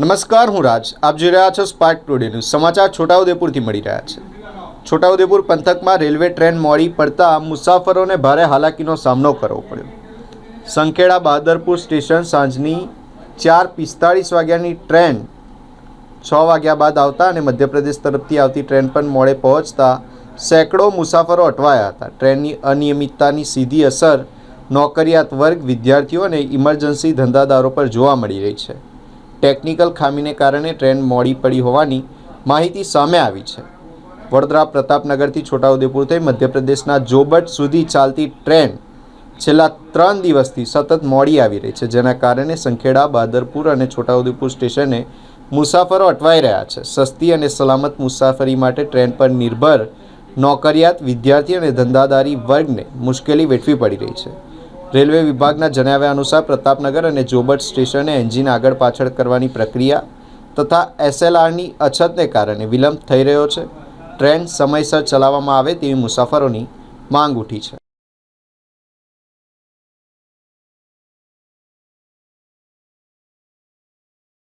નમસ્કાર, હું રાજ. આપ જોઈ રહ્યા છો સ્પાર્ક ટુડે ન્યૂઝ. સમાચાર છોટાઉદેપુરથી મળી રહ્યા છે. છોટાઉદેપુર પંથકમાં રેલવે ટ્રેન મોડી પડતા મુસાફરોને ભારે હાલાકીનો સામનો કરવો પડ્યો. સંખેડા બહાદરપુર સ્ટેશન સાંજની 4:45 વાગ્યાની ટ્રેન 6 વાગ્યા બાદ આવતા અને મધ્યપ્રદેશ તરફથી આવતી ટ્રેન પણ મોડે પહોંચતા સેંકડો મુસાફરો અટવાયા હતા. ટ્રેનની અનિયમિતતાની સીધી અસર નોકરિયાત વર્ગ, વિદ્યાર્થીઓ અને ઇમરજન્સી ધંધાદારો પર જોવા મળી રહી છે. ટેકનિકલ ખામીને કારણે ટ્રેન મોડી પડી હોવાની માહિતી સામે આવી છે. વડોદરા પ્રતાપનગરથી છોટાઉદેપુર થઈ મધ્યપ્રદેશના જોબટ સુધી ચાલતી ટ્રેન છેલ્લા 3 દિવસથી સતત મોડી આવી રહી છે, જેના કારણે સંખેડા, બહાદરપુર અને છોટાઉદેપુર સ્ટેશને મુસાફરો અટવાઈ રહ્યા છે. સસ્તી અને સલામત મુસાફરી માટે ટ્રેન પર નિર્ભર નોકરિયાત, વિદ્યાર્થી અને ધંધાદારી વર્ગને મુશ્કેલી વેઠવી પડી રહી છે. રેલવે વિભાગના જણાવ્યા અનુસાર પ્રતાપનગર અને જોબટ સ્ટેશને એન્જિન આગળ પાછળ કરવાની પ્રક્રિયા તથા SLRની અછતને કારણે વિલંબ થઈ રહ્યો છે. ટ્રેન સમયસર ચલાવવામાં આવે તેવી મુસાફરોની માંગ ઉઠી છે.